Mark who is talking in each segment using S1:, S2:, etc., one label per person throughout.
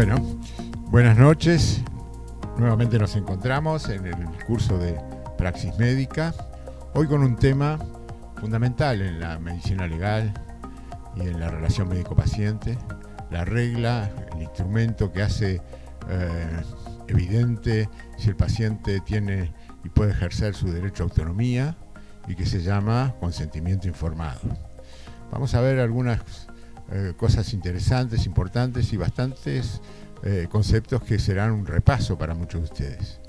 S1: Bueno, buenas noches. Nuevamente nos encontramos en el curso de Praxis Médica. Hoy con un tema fundamental en la medicina legal y en la relación médico-paciente. La regla, el instrumento que hace evidente si el paciente tiene y puede ejercer su derecho a autonomía, y que se llama consentimiento informado. Vamos a ver algunas cosas interesantes, importantes y bastantes conceptos que serán un repaso para muchos de ustedes.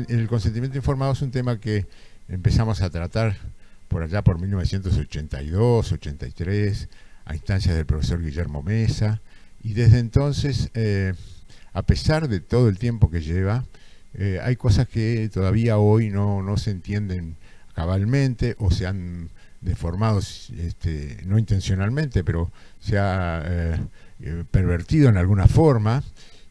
S1: El consentimiento informado es un tema que empezamos a tratar por allá por 1982, 83, a instancias del profesor Guillermo Mesa, y desde entonces, a pesar de todo el tiempo que lleva, hay cosas que todavía hoy no se entienden cabalmente o se han deformado, no intencionalmente, pero se ha pervertido en alguna forma,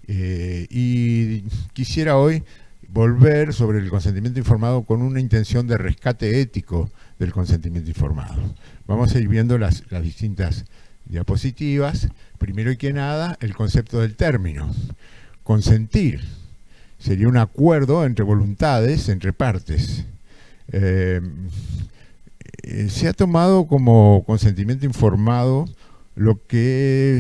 S1: y quisiera hoy volver sobre el consentimiento informado con una intención de rescate ético del consentimiento informado. Vamos a ir viendo las distintas diapositivas. Primero y que nada, el concepto del término. Consentir sería un acuerdo entre voluntades, entre partes. Se ha tomado como consentimiento informado lo que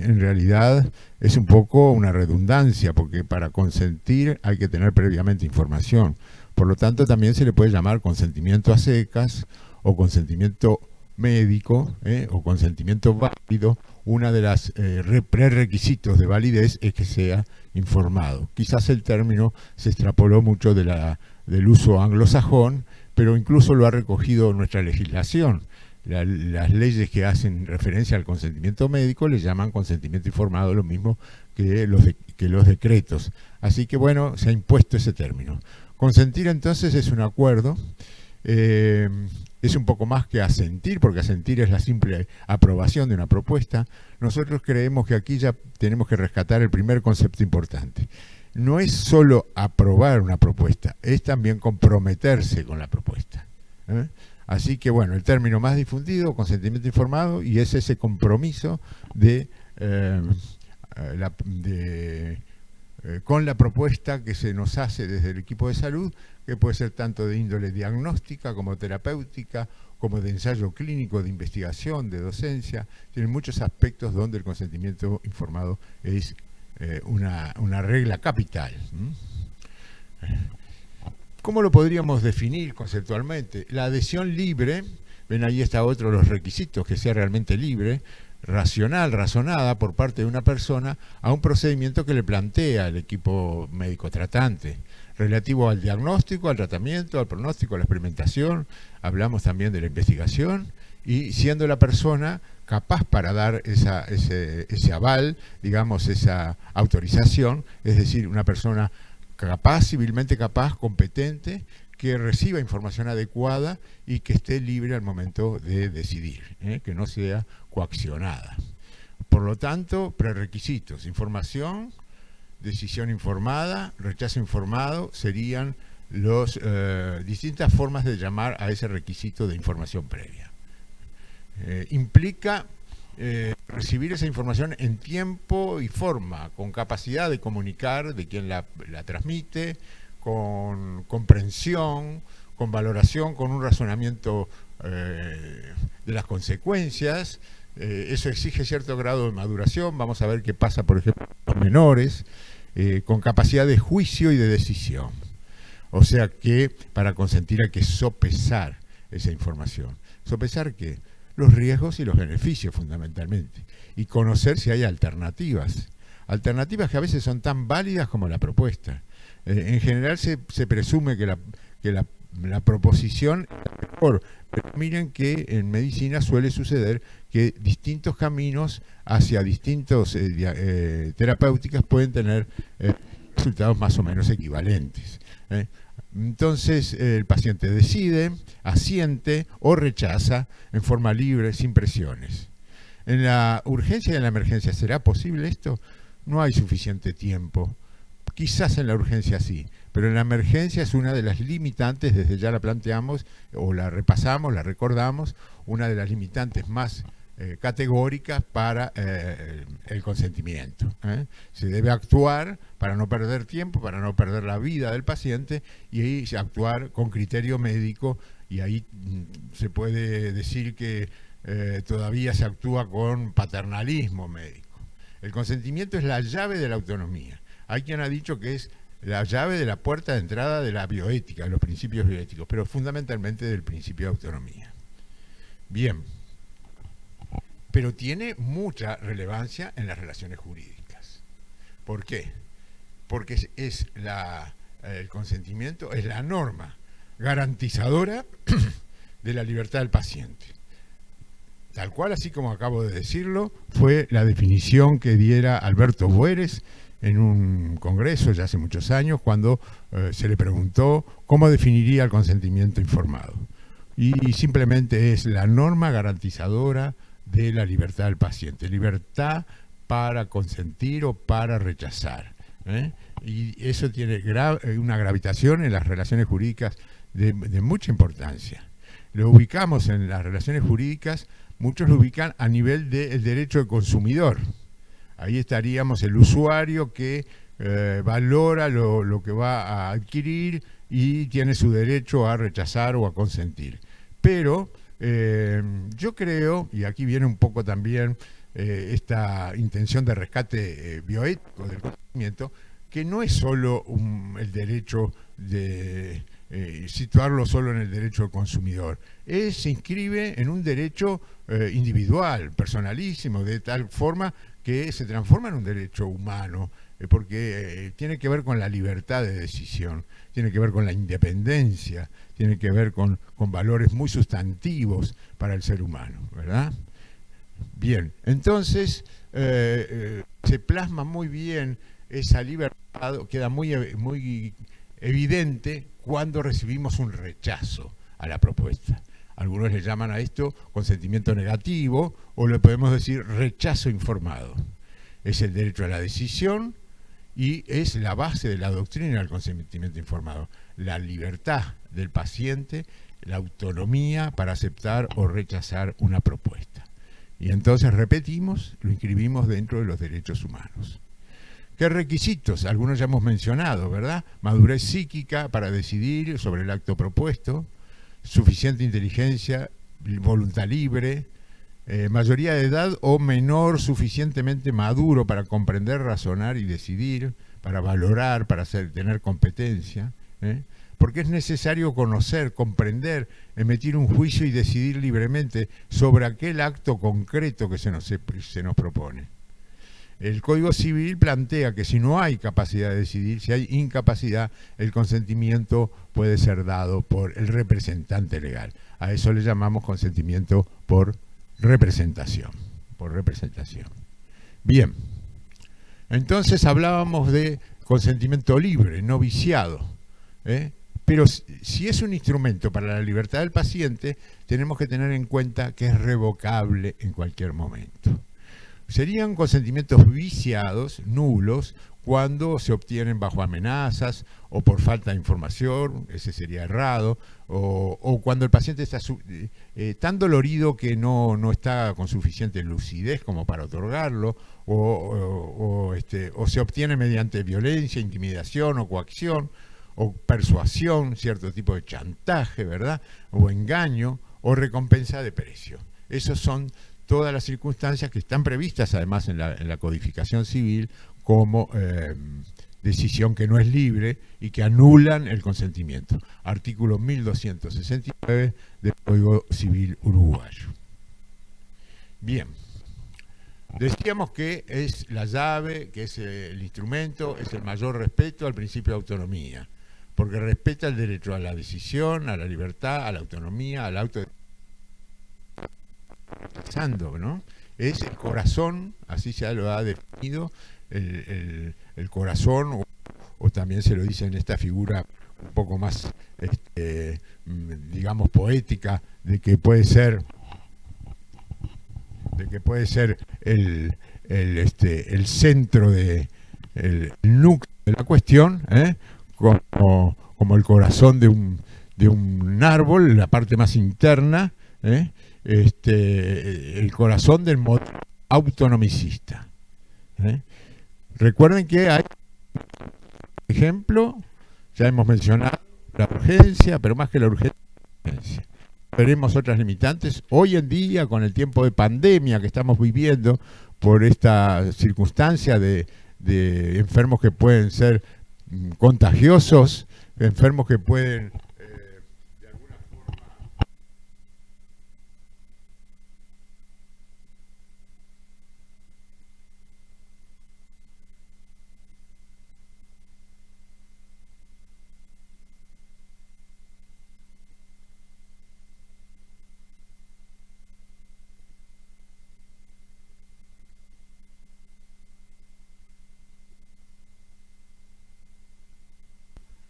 S1: en realidad es un poco una redundancia, porque para consentir hay que tener previamente información. Por lo tanto, también se le puede llamar consentimiento a secas o consentimiento médico, o consentimiento válido. Una de las prerequisitos de validez es que sea informado. Quizás el término se extrapoló mucho del uso anglosajón, pero incluso lo ha recogido nuestra legislación. Las leyes que hacen referencia al consentimiento médico le llaman consentimiento informado, lo mismo que los decretos. Así que bueno, se ha impuesto ese término. Consentir entonces es un acuerdo, es un poco más que asentir, porque asentir es la simple aprobación de una propuesta. Nosotros creemos que aquí ya tenemos que rescatar el primer concepto importante. No es solo aprobar una propuesta, es también comprometerse con la propuesta. Así que bueno, el término más difundido, consentimiento informado, y es ese compromiso con la propuesta que se nos hace desde el equipo de salud, que puede ser tanto de índole diagnóstica como terapéutica, como de ensayo clínico, de investigación, de docencia. Tienen muchos aspectos donde el consentimiento informado es una regla capital. ¿Cómo lo podríamos definir conceptualmente? La adhesión libre, ven ahí está otro de los requisitos, que sea realmente libre, racional, razonada por parte de una persona a un procedimiento que le plantea el equipo médico tratante, relativo al diagnóstico, al tratamiento, al pronóstico, a la experimentación. Hablamos también de la investigación, y siendo la persona capaz para dar ese aval, digamos, esa autorización, es decir, una persona capaz, civilmente capaz, competente, que reciba información adecuada y que esté libre al momento de decidir, que no sea coaccionada. Por lo tanto, prerequisitos: información, decisión informada, rechazo informado, serían las distintas formas de llamar a ese requisito de información previa. Implica recibir esa información en tiempo y forma, con capacidad de comunicar de quien la transmite, con comprensión, con valoración, con un razonamiento de las consecuencias. Eso exige cierto grado de maduración. Vamos a ver qué pasa, por ejemplo, con los menores, con capacidad de juicio y de decisión. O sea que para consentir hay que sopesar esa información. ¿Sopesar qué? Los riesgos y los beneficios, fundamentalmente, y conocer si hay alternativas que a veces son tan válidas como la propuesta. En general se presume que la proposición es mejor, pero miren que en medicina suele suceder que distintos caminos hacia distintos terapéuticas pueden tener resultados más o menos equivalentes. Entonces el paciente decide, asiente o rechaza en forma libre, sin presiones. En la urgencia y en la emergencia, ¿será posible esto? No hay suficiente tiempo. Quizás en la urgencia sí, pero en la emergencia es una de las limitantes, desde ya la planteamos, o la repasamos, la recordamos, una de las limitantes más categóricas para el consentimiento. Se debe actuar para no perder tiempo, para no perder la vida del paciente, y ahí actuar con criterio médico, y ahí se puede decir que todavía se actúa con paternalismo médico. El consentimiento es la llave de la autonomía. Hay quien ha dicho que es la llave de la puerta de entrada de la bioética, de los principios bioéticos, pero fundamentalmente del principio de autonomía. Bien, pero tiene mucha relevancia en las relaciones jurídicas. ¿Por qué? Porque el consentimiento es la norma garantizadora de la libertad del paciente. Tal cual, así como acabo de decirlo, fue la definición que diera Alberto Bueres en un congreso ya hace muchos años, cuando se le preguntó cómo definiría el consentimiento informado. Y simplemente es la norma garantizadora de la libertad del paciente, libertad para consentir o para rechazar. Y eso tiene una gravitación en las relaciones jurídicas de mucha importancia. Lo ubicamos en las relaciones jurídicas, muchos lo ubican a nivel del derecho del consumidor. Ahí estaríamos el usuario que valora lo que va a adquirir y tiene su derecho a rechazar o a consentir. Pero yo creo, y aquí viene un poco también esta intención de rescate bioético del consentimiento, que no es solo el derecho de situarlo solo en el derecho del consumidor. Se inscribe en un derecho individual, personalísimo, de tal forma que se transforma en un derecho humano, porque tiene que ver con la libertad de decisión, tiene que ver con la independencia, tiene que ver con valores muy sustantivos para el ser humano, ¿verdad? Bien, entonces se plasma muy bien esa libertad, queda muy evidente cuando recibimos un rechazo a la propuesta. Algunos le llaman a esto consentimiento negativo, o le podemos decir rechazo informado. Es el derecho a la decisión y es la base de la doctrina del consentimiento informado. La libertad del paciente, la autonomía para aceptar o rechazar una propuesta. Y entonces repetimos, lo inscribimos dentro de los derechos humanos. ¿Qué requisitos? Algunos ya hemos mencionado, ¿verdad? Madurez psíquica para decidir sobre el acto propuesto, suficiente inteligencia, voluntad libre, mayoría de edad o menor suficientemente maduro para comprender, razonar y decidir, para valorar, para tener competencia, porque es necesario conocer, comprender, emitir un juicio y decidir libremente sobre aquel acto concreto que se nos propone. El Código Civil plantea que si no hay capacidad de decidir, si hay incapacidad, el consentimiento puede ser dado por el representante legal. A eso le llamamos consentimiento por representación. Bien, entonces hablábamos de consentimiento libre, no viciado. Pero si es un instrumento para la libertad del paciente, tenemos que tener en cuenta que es revocable en cualquier momento. Serían consentimientos viciados, nulos, cuando se obtienen bajo amenazas o por falta de información, ese sería errado, o cuando el paciente está tan dolorido que no está con suficiente lucidez como para otorgarlo, o se obtiene mediante violencia, intimidación o coacción, o persuasión, cierto tipo de chantaje, ¿verdad?, o engaño, o recompensa de precio. Esos son todas las circunstancias que están previstas además en la codificación civil como decisión que no es libre y que anulan el consentimiento. Artículo 1269 del Código Civil Uruguayo. Bien, decíamos que es la llave, que es el instrumento, es el mayor respeto al principio de autonomía, porque respeta el derecho a la decisión, a la libertad, a la autonomía, al ¿no? Es el corazón, así se lo ha definido, el corazón, o también se lo dice en esta figura un poco más, digamos, poética, de que puede ser el centro el núcleo de la cuestión, como el corazón de un árbol, la parte más interna, el corazón del modelo autonomicista. ¿Eh? Recuerden que hay, por ejemplo, ya hemos mencionado la urgencia, pero más que la urgencia, veremos otras limitantes. Hoy en día, con el tiempo de pandemia que estamos viviendo, por esta circunstancia de enfermos que pueden ser contagiosos, enfermos que pueden de alguna forma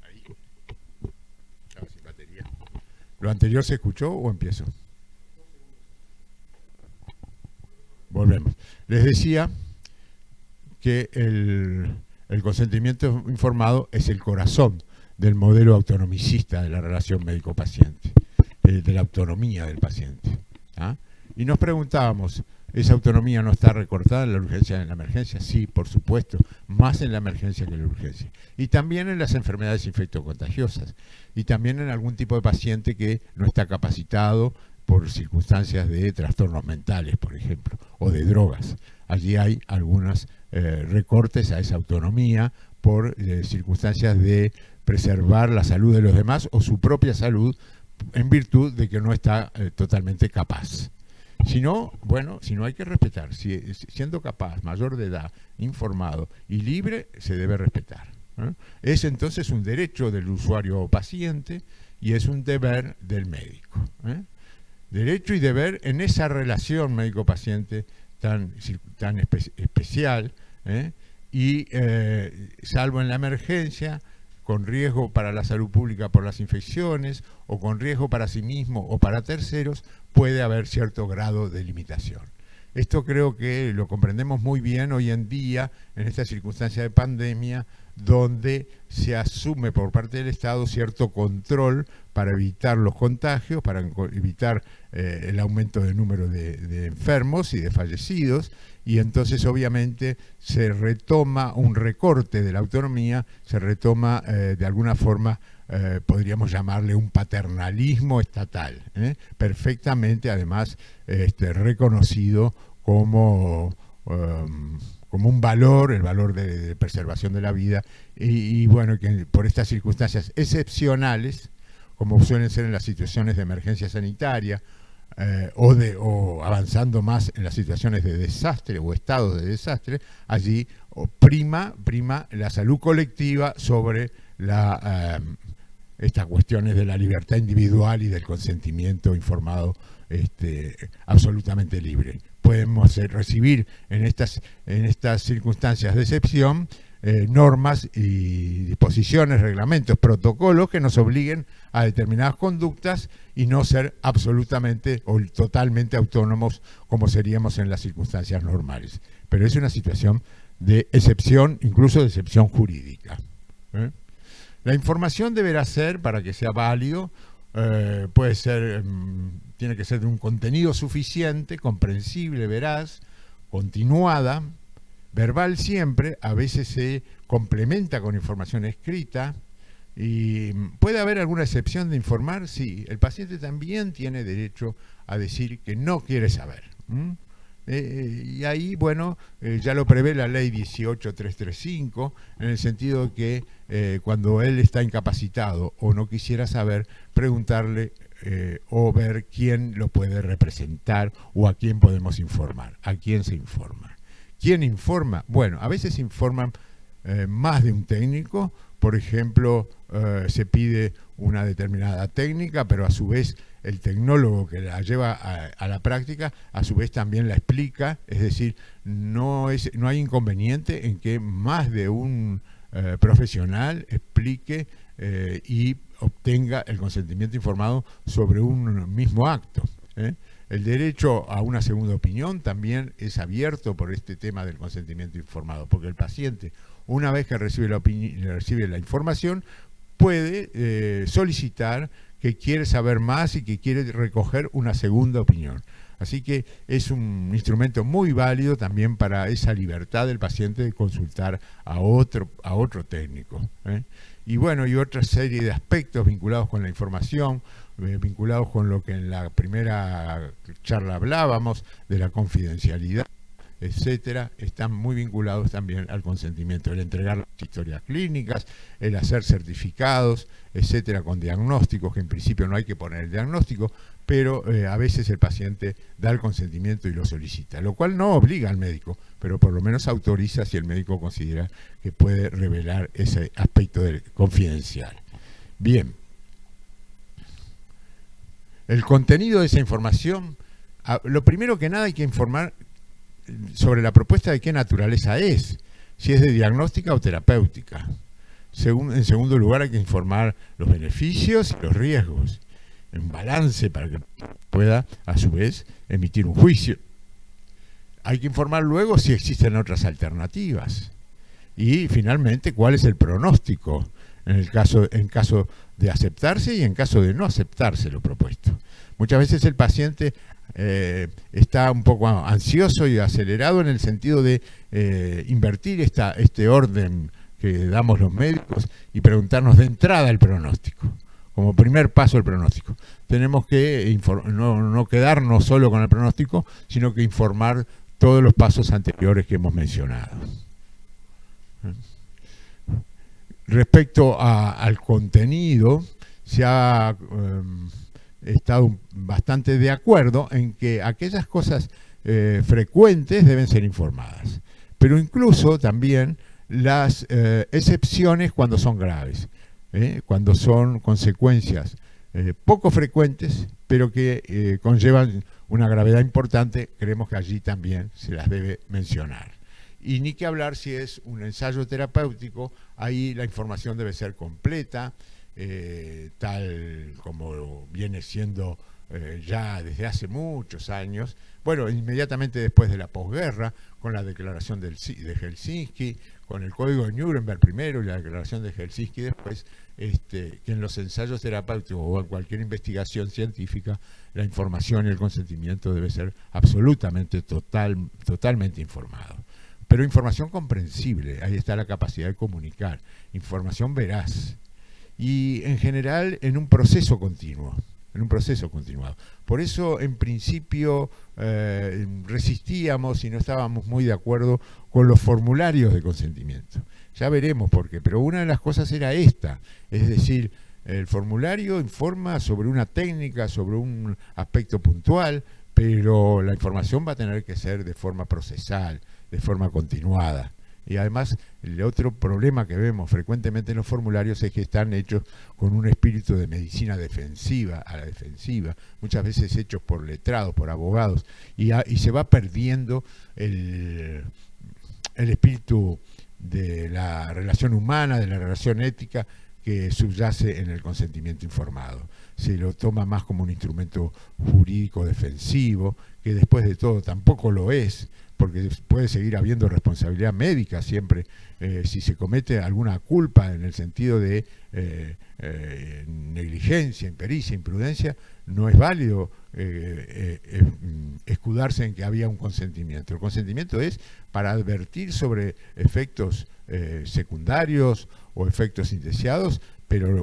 S1: ahí, estaba sin batería. ¿Lo anterior se escuchó o empiezo? Volvemos. Les decía que el consentimiento informado es el corazón del modelo autonomicista de la relación médico-paciente, de la autonomía del paciente. ¿Ah? Y nos preguntábamos, ¿esa autonomía no está recortada en la urgencia y en la emergencia? Sí, por supuesto, más en la emergencia que en la urgencia. Y también en las enfermedades infectocontagiosas. Y también en algún tipo de paciente que no está capacitado por circunstancias de trastornos mentales, por ejemplo, o de drogas. Allí hay algunos recortes a esa autonomía por circunstancias de preservar la salud de los demás o su propia salud en virtud de que no está totalmente capaz. Si no, bueno, si no hay que respetar. Siendo capaz, mayor de edad, informado y libre, se debe respetar. Es entonces un derecho del usuario o paciente y es un deber del médico. Derecho y deber en esa relación médico-paciente tan especial, y salvo en la emergencia, con riesgo para la salud pública por las infecciones o con riesgo para sí mismo o para terceros, puede haber cierto grado de limitación. Esto creo que lo comprendemos muy bien hoy en día en esta circunstancia de pandemia, donde se asume por parte del Estado cierto control para evitar los contagios, para evitar el aumento del número de enfermos y de fallecidos, y entonces obviamente se retoma un recorte de la autonomía, se retoma de alguna forma, podríamos llamarle un paternalismo estatal, perfectamente además reconocido como un valor, el valor de preservación de la vida, y bueno, que por estas circunstancias excepcionales, como suelen ser en las situaciones de emergencia sanitaria, o avanzando más en las situaciones de desastre o estados de desastre, allí prima la salud colectiva sobre estas cuestiones de la libertad individual y del consentimiento informado absolutamente libre. Podemos recibir en estas circunstancias de excepción normas y disposiciones, reglamentos, protocolos que nos obliguen a determinadas conductas y no ser absolutamente o totalmente autónomos como seríamos en las circunstancias normales. Pero es una situación de excepción, incluso de excepción jurídica. La información deberá ser, para que sea válido, puede ser, tiene que ser de un contenido suficiente, comprensible, veraz, continuada, verbal siempre, a veces se complementa con información escrita. ¿Y puede haber alguna excepción de informar? Sí, el paciente también tiene derecho a decir que no quiere saber. Y ahí, bueno, ya lo prevé la ley 18335, en el sentido de que cuando él está incapacitado o no quisiera saber, preguntarle o ver quién lo puede representar o a quién podemos informar, a quién se informa. ¿Quién informa? Bueno, a veces informan más de un técnico. Por ejemplo, se pide una determinada técnica, pero a su vez el tecnólogo que la lleva a la práctica, a su vez también la explica. Es decir, no hay inconveniente en que más de un profesional explique y obtenga el consentimiento informado sobre un mismo acto. El derecho a una segunda opinión también es abierto por este tema del consentimiento informado, porque el paciente, una vez que recibe la información, puede solicitar que quiere saber más y que quiere recoger una segunda opinión. Así que es un instrumento muy válido también para esa libertad del paciente de consultar a otro técnico, ¿eh? Y bueno, y otra serie de aspectos vinculados con la información, vinculados con lo que en la primera charla hablábamos, de la confidencialidad, etcétera, están muy vinculados también al consentimiento, el entregar las historias clínicas, el hacer certificados, etcétera, con diagnósticos, que en principio no hay que poner el diagnóstico, pero a veces el paciente da el consentimiento y lo solicita, lo cual no obliga al médico, pero por lo menos autoriza si el médico considera que puede revelar ese aspecto confidencial. Bien. El contenido de esa información, lo primero que nada hay que informar sobre la propuesta de qué naturaleza es, si es de diagnóstica o terapéutica. En segundo lugar, hay que informar los beneficios y los riesgos, en balance para que pueda, a su vez, emitir un juicio. Hay que informar luego si existen otras alternativas. Y, finalmente, cuál es el pronóstico en caso de aceptarse y en caso de no aceptarse lo propuesto. Muchas veces el paciente está un poco ansioso y acelerado en el sentido de invertir este orden que damos los médicos y preguntarnos de entrada el pronóstico. Como primer paso el pronóstico. Tenemos que no quedarnos solo con el pronóstico, sino que informar todos los pasos anteriores que hemos mencionado. Respecto al contenido, se ha estado bastante de acuerdo en que aquellas cosas frecuentes deben ser informadas, pero incluso también las excepciones cuando son graves, cuando son consecuencias poco frecuentes, pero que conllevan una gravedad importante, creemos que allí también se las debe mencionar. Y ni que hablar si es un ensayo terapéutico, ahí la información debe ser completa, tal como viene siendo ya desde hace muchos años, bueno, inmediatamente después de la posguerra, con la declaración de Helsinki, con el Código de Nuremberg primero y la declaración de Helsinki después, que en los ensayos terapéuticos o en cualquier investigación científica, la información y el consentimiento debe ser absolutamente, totalmente informado. Pero información comprensible, ahí está la capacidad de comunicar, información veraz. Y en general en un proceso continuo, continuado. Por eso en principio resistíamos y no estábamos muy de acuerdo con los formularios de consentimiento. Ya veremos por qué, pero una de las cosas era esta, es decir, el formulario informa sobre una técnica, sobre un aspecto puntual, pero la información va a tener que ser de forma procesal, de forma continuada. Y además, el otro problema que vemos frecuentemente en los formularios es que están hechos con un espíritu de medicina defensiva, a la defensiva, muchas veces hechos por letrados, por abogados, y se va perdiendo el espíritu de la relación humana, de la relación ética que subyace en el consentimiento informado. Se lo toma más como un instrumento jurídico defensivo, que después de todo tampoco lo es, porque puede seguir habiendo responsabilidad médica siempre si se comete alguna culpa en el sentido de negligencia, impericia, imprudencia, no es válido escudarse en que había un consentimiento. El consentimiento es para advertir sobre efectos secundarios o efectos indeseados, pero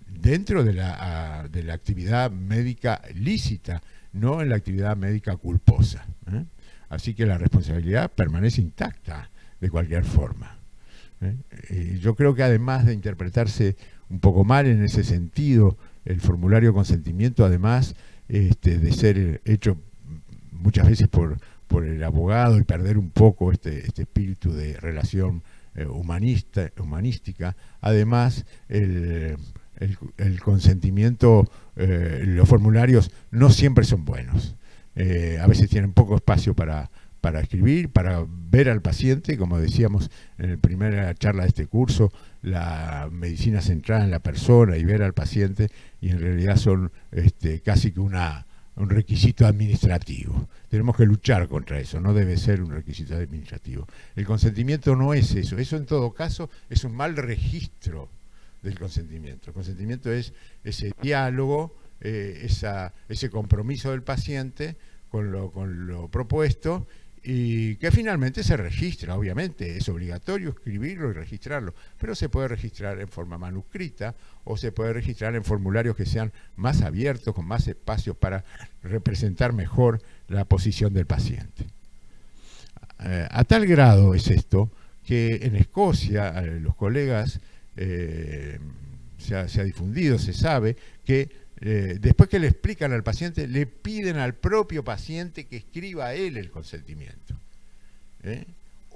S1: dentro de la actividad médica lícita, no en la actividad médica culposa. Así que la responsabilidad permanece intacta de cualquier forma. Y yo creo que además de interpretarse un poco mal en ese sentido, el formulario de consentimiento, además de ser hecho muchas veces por el abogado y perder un poco este espíritu de relación humanística, además el consentimiento, los formularios no siempre son buenos. A veces tienen poco espacio para escribir, para ver al paciente, como decíamos en la primera charla de este curso, la medicina centrada en la persona y ver al paciente, y en realidad son casi que un requisito administrativo. Tenemos que luchar contra eso, no debe ser un requisito administrativo. El consentimiento no es eso, eso en todo caso es un mal registro del consentimiento. El consentimiento es ese diálogo, ese compromiso del paciente con lo propuesto, y que finalmente se registra. Obviamente es obligatorio escribirlo y registrarlo, pero se puede registrar en forma manuscrita o se puede registrar en formularios que sean más abiertos, con más espacios para representar mejor la posición del paciente. A tal grado es esto que en Escocia los colegas se ha difundido, se sabe que después que le explican al paciente, le piden al propio paciente que escriba a él el consentimiento.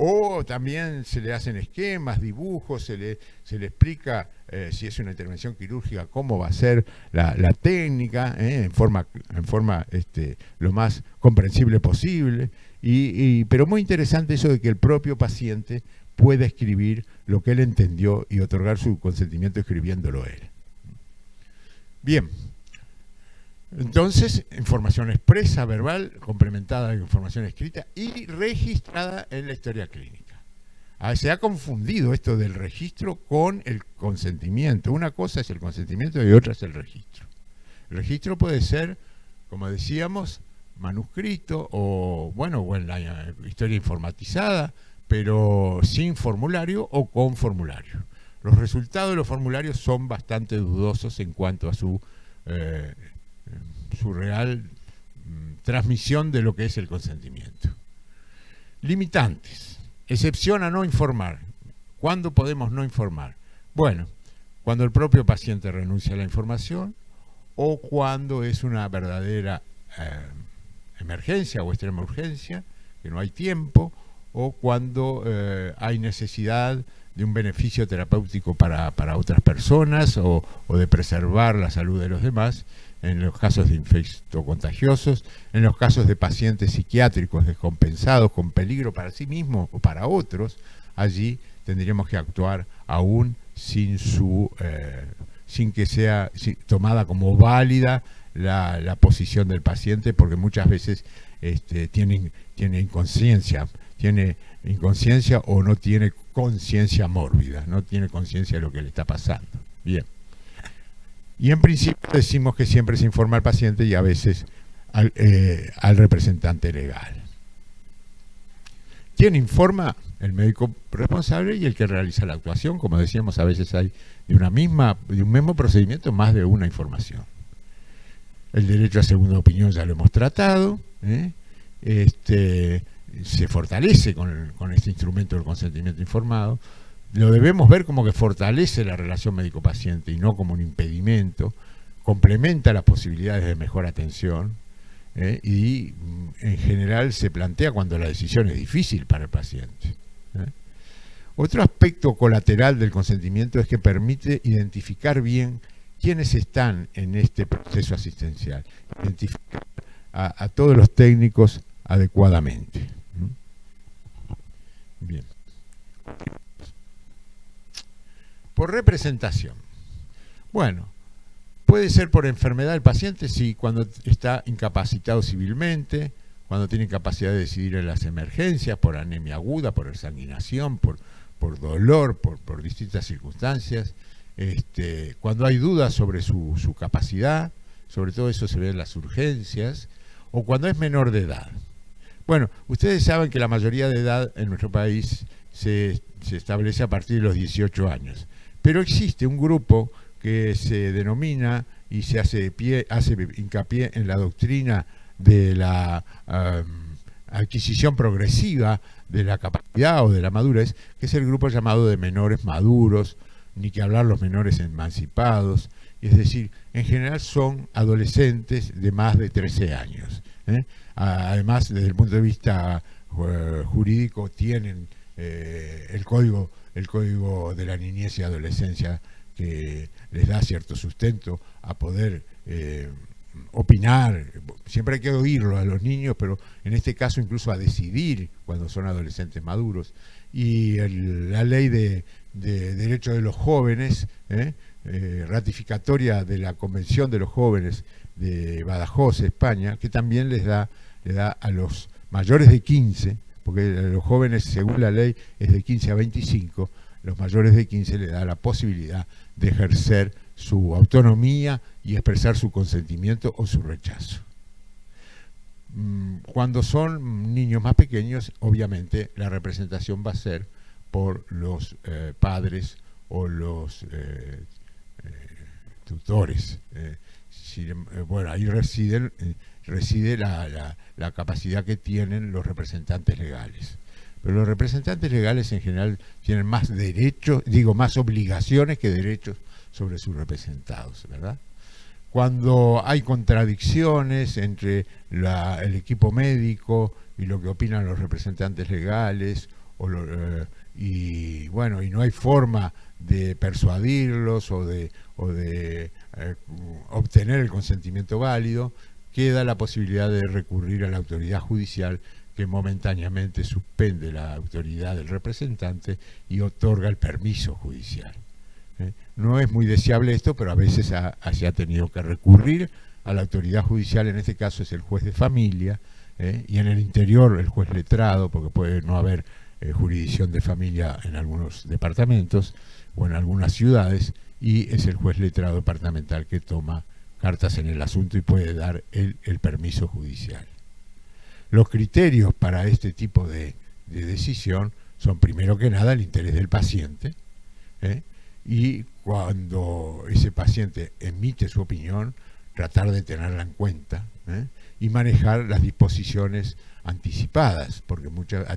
S1: O también se le hacen esquemas, dibujos, se le explica, si es una intervención quirúrgica, cómo va a ser la técnica, en forma lo más comprensible posible. Pero muy interesante eso de que el propio paciente pueda escribir lo que él entendió y otorgar su consentimiento escribiéndolo él. Bien, entonces, información expresa, verbal, complementada de información escrita y registrada en la historia clínica. Se ha confundido esto del registro con el consentimiento. Una cosa es el consentimiento y otra es el registro. El registro puede ser, como decíamos, manuscrito o en la historia informatizada, pero sin formulario o con formulario. Los resultados de los formularios son bastante dudosos en cuanto a su real transmisión de lo que es el consentimiento. Limitantes. Excepción a no informar. ¿Cuándo podemos no informar? Bueno, cuando el propio paciente renuncia a la información o cuando es una verdadera emergencia o extrema urgencia, que no hay tiempo, o cuando hay necesidad de un beneficio terapéutico para otras personas o de preservar la salud de los demás, en los casos de infectocontagiosos, en los casos de pacientes psiquiátricos descompensados con peligro para sí mismos o para otros. Allí tendríamos que actuar aún sin que sea tomada como válida la posición del paciente, porque muchas veces tiene inconsciencia o no tiene conciencia mórbida, no tiene conciencia de lo que le está pasando. Bien. Y en principio decimos que siempre se informa al paciente y a veces al representante legal. ¿Quién informa? El médico responsable y el que realiza la actuación. Como decíamos, a veces hay de un mismo procedimiento más de una información. El derecho a segunda opinión ya lo hemos tratado. Se fortalece con este instrumento del consentimiento informado. Lo debemos ver como que fortalece la relación médico-paciente y no como un impedimento, complementa las posibilidades de mejor atención y en general se plantea cuando la decisión es difícil para el paciente. Otro aspecto colateral del consentimiento es que permite identificar bien quiénes están en este proceso asistencial, identificar a todos los técnicos adecuadamente. Bien. Por representación. Bueno, puede ser por enfermedad del paciente, sí, cuando está incapacitado civilmente, cuando tiene incapacidad de decidir en las emergencias, por anemia aguda, por exsanguinación, por dolor, por distintas circunstancias, cuando hay dudas sobre su capacidad, sobre todo eso se ve en las urgencias, o cuando es menor de edad. Bueno, ustedes saben que la mayoría de edad en nuestro país se establece a partir de los 18 años. Pero existe un grupo que se denomina y se hace hincapié en la doctrina de la adquisición progresiva de la capacidad o de la madurez, que es el grupo llamado de menores maduros, ni que hablar los menores emancipados, es decir, en general son adolescentes de más de 13 años. Además, desde el punto de vista jurídico, tienen el código de la niñez y adolescencia que les da cierto sustento a poder opinar. Siempre hay que oírlo a los niños, pero en este caso incluso a decidir cuando son adolescentes maduros. Y la ley de derechos de los jóvenes, ratificatoria de la Convención de los Jóvenes de Badajoz, España, que también le da a los mayores de 15, porque los jóvenes, según la ley, es de 15 a 25, los mayores de 15 le da la posibilidad de ejercer su autonomía y expresar su consentimiento o su rechazo. Cuando son niños más pequeños, obviamente la representación va a ser por los padres o los tutores. Bueno, ahí reside la capacidad que tienen los representantes legales. Pero los representantes legales en general tienen más derechos, más obligaciones que derechos sobre sus representados, ¿verdad? Cuando hay contradicciones entre el equipo médico y lo que opinan los representantes legales, y no hay forma de persuadirlos o de obtener el consentimiento válido, queda la posibilidad de recurrir a la autoridad judicial, que momentáneamente suspende la autoridad del representante y otorga el permiso judicial. No es muy deseable esto, pero a veces se ha tenido que recurrir a la autoridad judicial. En este caso es el juez de familia, y en el interior el juez letrado, porque puede no haber jurisdicción de familia en algunos departamentos o en algunas ciudades, y es el juez letrado departamental que toma cartas en el asunto y puede dar el permiso judicial. Los criterios para este tipo de decisión son, primero que nada, el interés del paciente, y cuando ese paciente emite su opinión, tratar de tenerla en cuenta, y manejar las disposiciones anticipadas, porque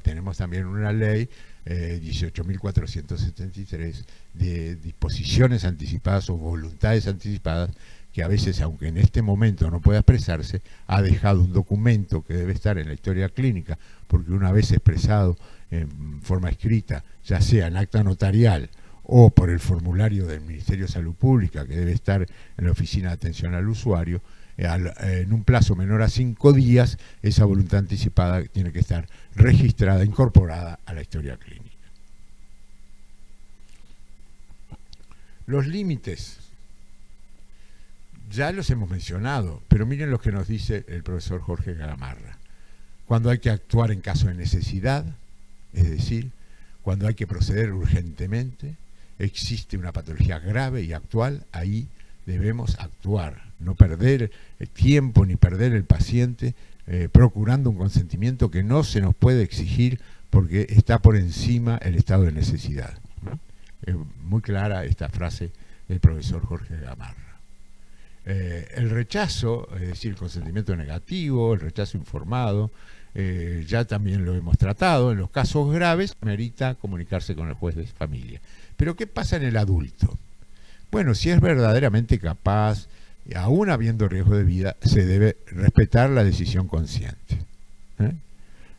S1: tenemos también una ley 18.473 de disposiciones anticipadas o voluntades anticipadas, que a veces, aunque en este momento no pueda expresarse, ha dejado un documento que debe estar en la historia clínica, porque una vez expresado en forma escrita, ya sea en acta notarial o por el formulario del Ministerio de Salud Pública, que debe estar en la Oficina de Atención al Usuario, en un plazo menor a 5 días, esa voluntad anticipada tiene que estar registrada, incorporada a la historia clínica. Los límites ya los hemos mencionado, pero miren lo que nos dice el profesor Jorge Gamarra. Cuando hay que actuar en caso de necesidad, es decir, cuando hay que proceder urgentemente, existe una patología grave y actual, ahí debemos actuar, no perder el tiempo ni perder el paciente, procurando un consentimiento que no se nos puede exigir porque está por encima el estado de necesidad. Es muy clara esta frase del profesor Jorge Gamarra. El rechazo, es decir, el consentimiento negativo, el rechazo informado, ya también lo hemos tratado. En los casos graves merita comunicarse con el juez de familia. Pero ¿qué pasa en el adulto? Bueno, si es verdaderamente capaz, aún habiendo riesgo de vida, se debe respetar la decisión consciente.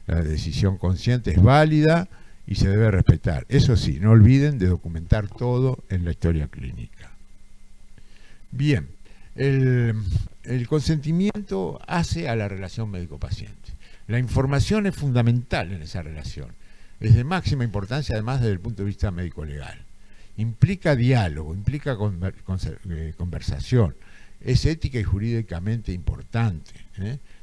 S1: La decisión consciente es válida y se debe respetar. Eso sí, no olviden de documentar todo en la historia clínica. Bien, el consentimiento hace a la relación médico-paciente. La información es fundamental en esa relación. Es de máxima importancia, además, desde el punto de vista médico-legal. Implica diálogo, implica conversación, es ética y jurídicamente importante,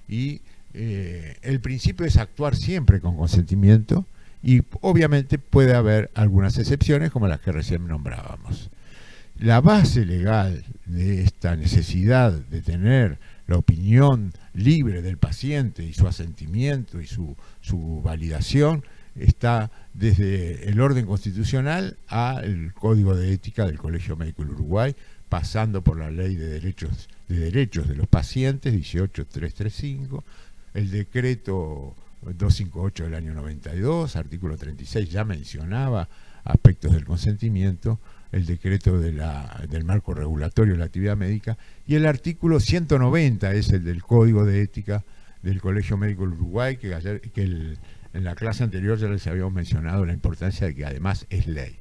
S1: y el principio es actuar siempre con consentimiento, y obviamente puede haber algunas excepciones como las que recién nombrábamos. La base legal de esta necesidad de tener la opinión libre del paciente y su asentimiento y su validación está desde el orden constitucional al Código de Ética del Colegio Médico del Uruguay, pasando por la Ley de Derechos de los Pacientes, 18335, el decreto 258 del año 92, artículo 36, ya mencionaba aspectos del consentimiento, el decreto del marco regulatorio de la actividad médica, y el artículo 190 es el del Código de Ética del Colegio Médico del Uruguay, en la clase anterior ya les habíamos mencionado la importancia de que además es ley.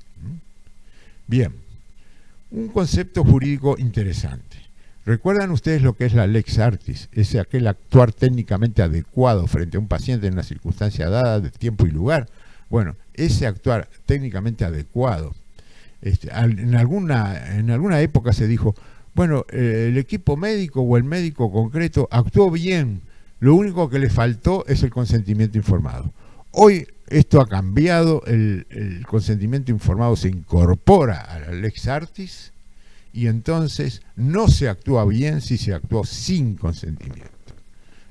S1: Bien, un concepto jurídico interesante. ¿Recuerdan ustedes lo que es la lex artis? Es aquel actuar técnicamente adecuado frente a un paciente en una circunstancia dada de tiempo y lugar. Bueno, ese actuar técnicamente adecuado, en alguna época se dijo, bueno, el equipo médico o el médico concreto actuó bien, lo único que le faltó es el consentimiento informado. Hoy esto ha cambiado, el consentimiento informado se incorpora a la Lex Artis y entonces no se actúa bien si se actuó sin consentimiento.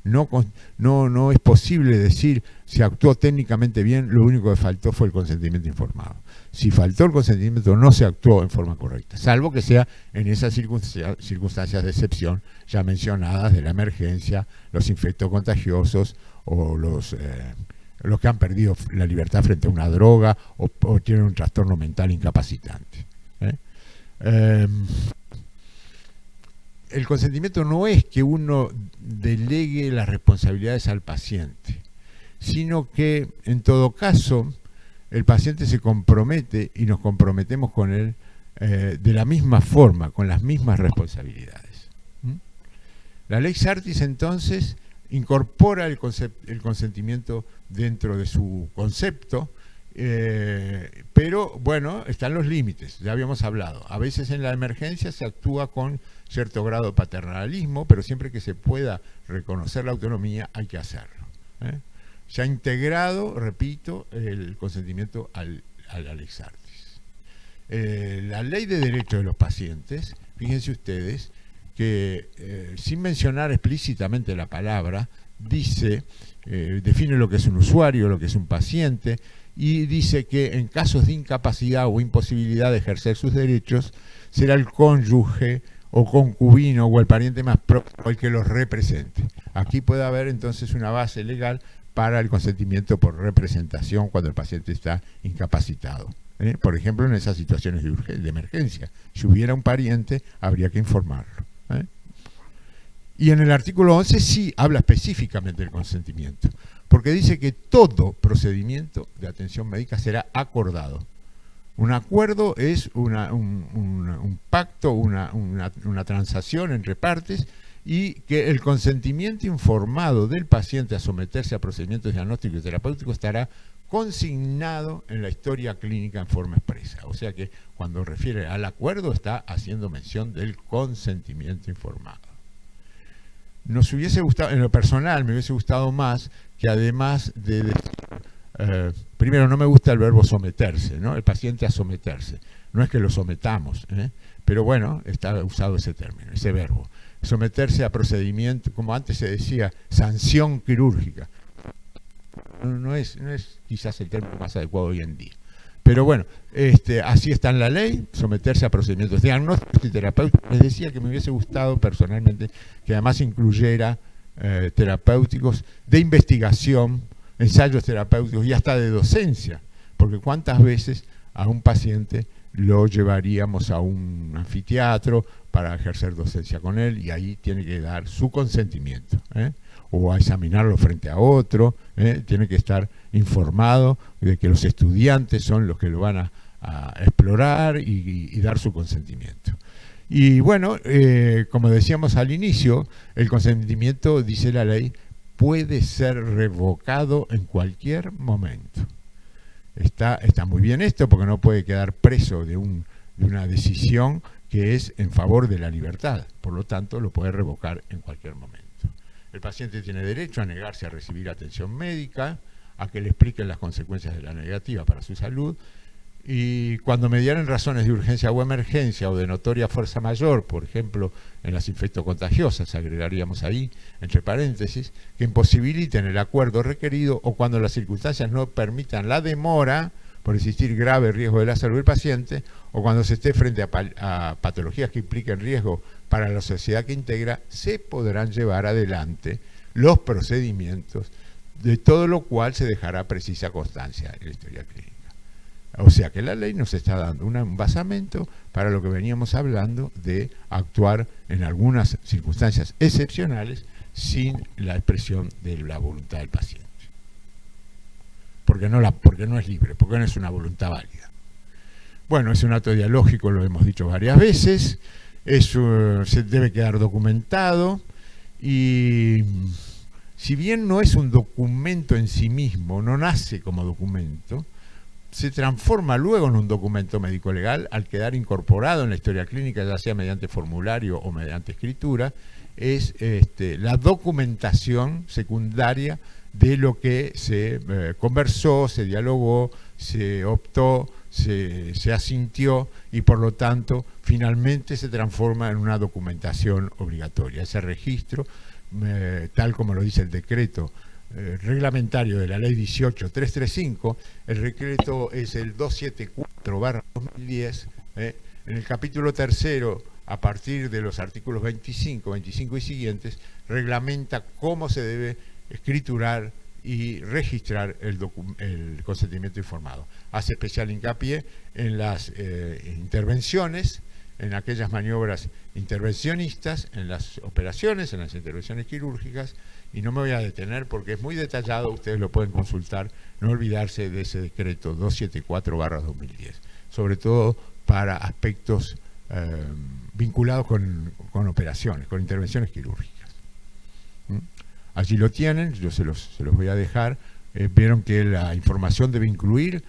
S1: No es posible decir se actuó técnicamente bien, lo único que faltó fue el consentimiento informado. Si faltó el consentimiento, no se actuó en forma correcta, salvo que sea en esas circunstancias de excepción ya mencionadas de la emergencia, los infectos contagiosos o los que han perdido la libertad frente a una droga o tienen un trastorno mental incapacitante. El consentimiento no es que uno delegue las responsabilidades al paciente, sino que en todo caso el paciente se compromete y nos comprometemos con él de la misma forma, con las mismas responsabilidades. La Lex Artis entonces incorpora el consentimiento dentro de su concepto, pero bueno, están los límites, ya habíamos hablado. A veces en la emergencia se actúa con cierto grado de paternalismo, pero siempre que se pueda reconocer la autonomía hay que hacerlo. Se ha integrado, repito, el consentimiento a la Lex Artis. La ley de derechos de los pacientes, fíjense ustedes, que sin mencionar explícitamente la palabra, dice, define lo que es un usuario, lo que es un paciente, y dice que en casos de incapacidad o imposibilidad de ejercer sus derechos, será el cónyuge o concubino o el pariente más próximo el que los represente. Aquí puede haber entonces una base legal para el consentimiento por representación cuando el paciente está incapacitado. Por ejemplo, en esas situaciones de emergencia. Si hubiera un pariente, habría que informarlo. Y en el artículo 11 sí habla específicamente del consentimiento, porque dice que todo procedimiento de atención médica será acordado. Un acuerdo es un pacto, una transacción entre partes, y que el consentimiento informado del paciente a someterse a procedimientos diagnósticos y terapéuticos estará consignado en la historia clínica en forma expresa. O sea que cuando refiere al acuerdo está haciendo mención del consentimiento informado. Nos hubiese gustado, en lo personal me hubiese gustado más que además de decir, primero no me gusta el verbo someterse, ¿no? El paciente a someterse. No es que lo sometamos, pero bueno, está usado ese término, ese verbo. Someterse a procedimiento, como antes se decía, sanción quirúrgica. No es quizás el término más adecuado hoy en día. Pero bueno, así está en la ley, someterse a procedimientos diagnósticos y terapéuticos. Les decía que me hubiese gustado personalmente que además incluyera terapéuticos de investigación, ensayos terapéuticos y hasta de docencia, porque cuántas veces a un paciente lo llevaríamos a un anfiteatro para ejercer docencia con él y ahí tiene que dar su consentimiento, o a examinarlo frente a otro, tiene que estar informado de que los estudiantes son los que lo van a explorar y dar su consentimiento. Y bueno, como decíamos al inicio, el consentimiento, dice la ley, puede ser revocado en cualquier momento. Está muy bien esto porque no puede quedar preso de una decisión que es en favor de la libertad, por lo tanto lo puede revocar en cualquier momento. El paciente tiene derecho a negarse a recibir atención médica, a que le expliquen las consecuencias de la negativa para su salud, y cuando mediaren razones de urgencia o emergencia o de notoria fuerza mayor, por ejemplo, en las infectocontagiosas, agregaríamos ahí, entre paréntesis, que imposibiliten el acuerdo requerido o cuando las circunstancias no permitan la demora por existir grave riesgo de la salud del paciente o cuando se esté frente a patologías que impliquen riesgo para la sociedad que integra, se podrán llevar adelante los procedimientos, de todo lo cual se dejará precisa constancia en la historia clínica. O sea que la ley nos está dando un basamento para lo que veníamos hablando de actuar en algunas circunstancias excepcionales sin la expresión de la voluntad del paciente. Porque no es libre, porque no es una voluntad válida. Bueno, es un acto dialógico, lo hemos dicho varias veces, se debe quedar documentado y si bien no es un documento en sí mismo, no nace como documento, se transforma luego en un documento médico-legal al quedar incorporado en la historia clínica, ya sea mediante formulario o mediante escritura, es la documentación secundaria de lo que se conversó, se dialogó, se optó, se asintió y por lo tanto finalmente se transforma en una documentación obligatoria. Ese registro, tal como lo dice el decreto reglamentario de la ley 18335, el decreto es el 274/2010, en el capítulo tercero, a partir de los artículos 25 y siguientes, reglamenta cómo se debe escriturar y registrar el consentimiento informado. Hace especial hincapié en las intervenciones, en aquellas maniobras intervencionistas, en las operaciones, en las intervenciones quirúrgicas, y no me voy a detener porque es muy detallado, ustedes lo pueden consultar, no olvidarse de ese decreto 274/2010, sobre todo para aspectos vinculados con operaciones, con intervenciones quirúrgicas. Allí lo tienen, yo se los voy a dejar. Vieron que la información debe incluir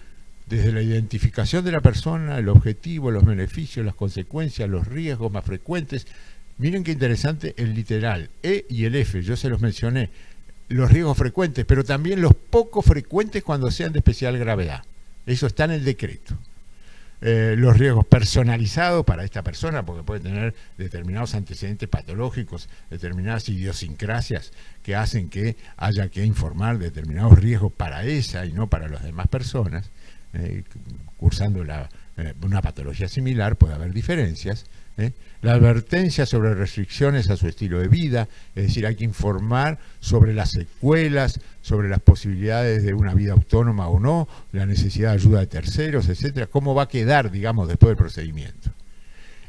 S1: desde la identificación de la persona, el objetivo, los beneficios, las consecuencias, los riesgos más frecuentes. Miren qué interesante el literal, E y el F, yo se los mencioné, los riesgos frecuentes, pero también los poco frecuentes cuando sean de especial gravedad. Eso está en el decreto. Los riesgos personalizados para esta persona, porque puede tener determinados antecedentes patológicos, determinadas idiosincrasias que hacen que haya que informar de determinados riesgos para esa y no para las demás personas. Cursando una patología similar puede haber diferencias. La advertencia sobre restricciones a su estilo de vida, es decir, hay que informar sobre las secuelas, sobre las posibilidades de una vida autónoma o no, la necesidad de ayuda de terceros, etcétera, cómo va a quedar, digamos, después del procedimiento.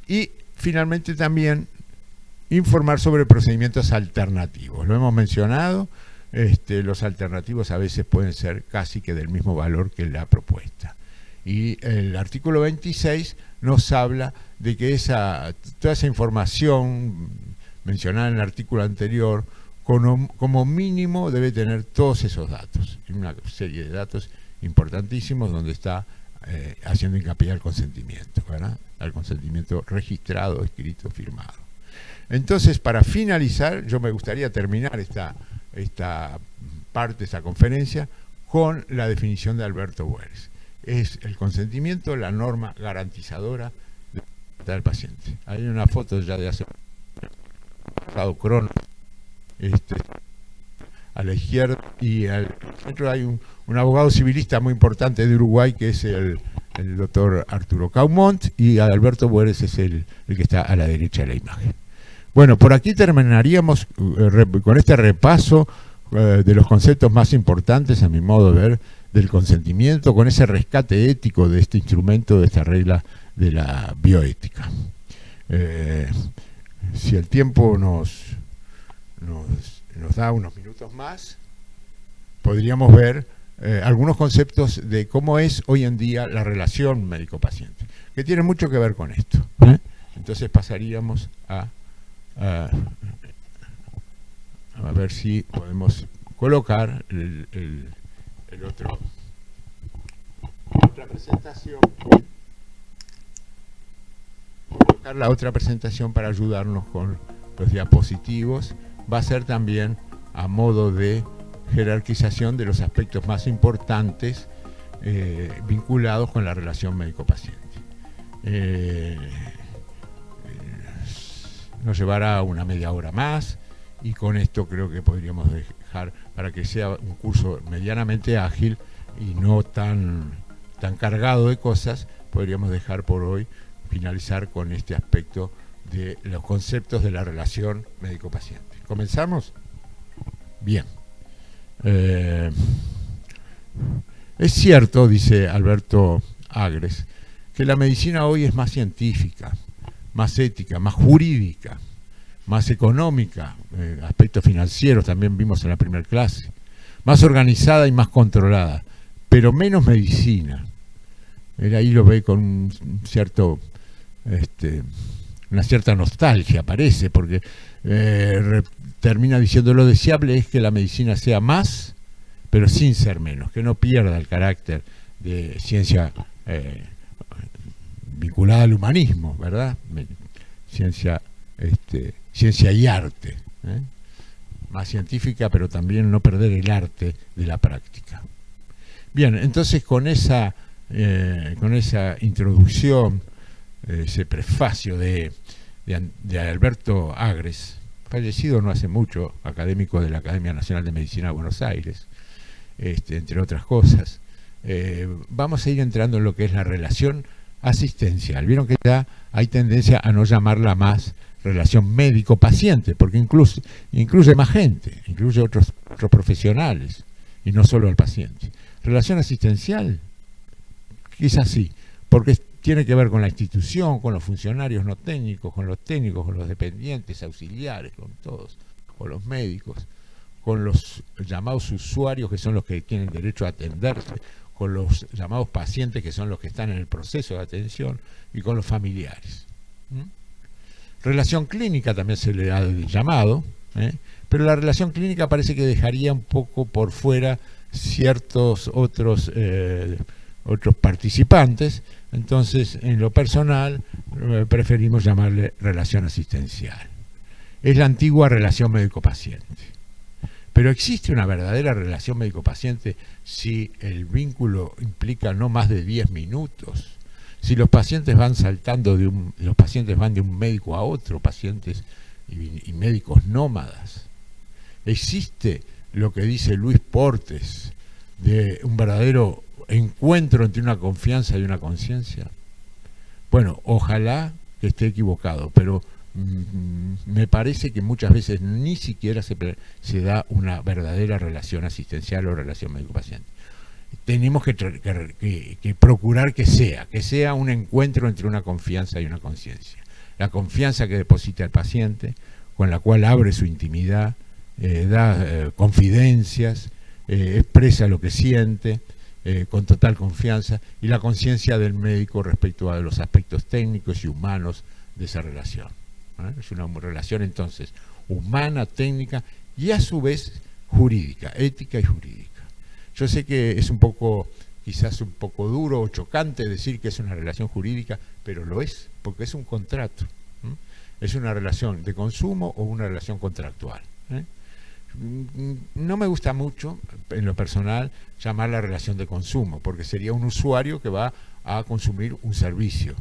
S1: Y finalmente también informar sobre procedimientos alternativos. Lo hemos mencionado, los alternativos a veces pueden ser casi que del mismo valor que la propuesta. Y el artículo 26 nos habla de que toda esa información mencionada en el artículo anterior, como mínimo debe tener todos esos datos, una serie de datos importantísimos donde está haciendo hincapié al consentimiento, ¿verdad? Al consentimiento registrado, escrito, firmado. Entonces, para finalizar, yo me gustaría terminar esta parte, esta conferencia, con la definición de Alberto Boeres. Es el consentimiento la norma garantizadora del paciente. Hay una foto ya de hace pasado crono, a la izquierda, y al centro hay un abogado civilista muy importante de Uruguay, que es el doctor Arturo Caumont, y Alberto Boeres es el que está a la derecha de la imagen. Bueno, por aquí terminaríamos con este repaso de los conceptos más importantes, a mi modo de ver, del consentimiento, con ese rescate ético de este instrumento, de esta regla de la bioética. Si el tiempo nos da unos minutos más, podríamos ver algunos conceptos de cómo es hoy en día la relación médico-paciente, que tiene mucho que ver con esto. Entonces pasaríamos a ver si podemos colocar otra presentación, colocar la otra presentación para ayudarnos con los diapositivos. Va a ser también a modo de jerarquización de los aspectos más importantes vinculados con la relación médico-paciente. Nos llevará una media hora más, y con esto creo que podríamos dejar, para que sea un curso medianamente ágil y no tan cargado de cosas, podríamos dejar por hoy, finalizar con este aspecto de los conceptos de la relación médico-paciente. ¿Comenzamos? Bien. Es cierto, dice Alberto Agres, que la medicina hoy es más científica, más ética, más jurídica, más económica, aspectos financieros también vimos en la primera clase, más organizada y más controlada, pero menos medicina. Él ahí lo ve con una cierta nostalgia, parece, porque termina diciendo: lo deseable es que la medicina sea más, pero sin ser menos, que no pierda el carácter de ciencia vinculada al humanismo, ¿verdad? Ciencia y arte. más científica, pero también no perder el arte de la práctica. Bien, entonces con esa introducción, ese prefacio de Alberto Agres, fallecido no hace mucho, académico de la Academia Nacional de Medicina de Buenos Aires, entre otras cosas, vamos a ir entrando en lo que es la relación asistencial. Vieron que ya hay tendencia a no llamarla más relación médico-paciente, porque incluye más gente, incluye otros profesionales, y no solo al paciente. Relación asistencial, quizás sí, porque tiene que ver con la institución, con los funcionarios no técnicos, con los dependientes, auxiliares, con todos, con los médicos, con los llamados usuarios, que son los que tienen derecho a atenderse, con los llamados pacientes, que son los que están en el proceso de atención, y con los familiares. Relación clínica también se le ha llamado, pero la relación clínica parece que dejaría un poco por fuera ciertos otros participantes. Entonces, en lo personal, preferimos llamarle relación asistencial. Es la antigua relación médico-paciente. Pero existe una verdadera relación médico-paciente si el vínculo implica no más de 10 minutos. Si los pacientes van saltando los pacientes van de un médico a otro, pacientes y médicos nómadas. Existe lo que dice Luis Portes de un verdadero encuentro entre una confianza y una conciencia. Bueno, ojalá que esté equivocado, pero me parece que muchas veces ni siquiera se da una verdadera relación asistencial o relación médico-paciente. Tenemos que procurar que sea un encuentro entre una confianza y una conciencia. La confianza que deposita el paciente, con la cual abre su intimidad, da confidencias, expresa lo que siente, con total confianza, y la conciencia del médico respecto a los aspectos técnicos y humanos de esa relación. Es una relación entonces humana, técnica y a su vez jurídica, ética y jurídica. Yo sé que es quizás un poco duro o chocante decir que es una relación jurídica, pero lo es, porque es un contrato. Es una relación de consumo o una relación contractual. No me gusta mucho, en lo personal, llamar la relación de consumo, porque sería un usuario que va a consumir un servicio.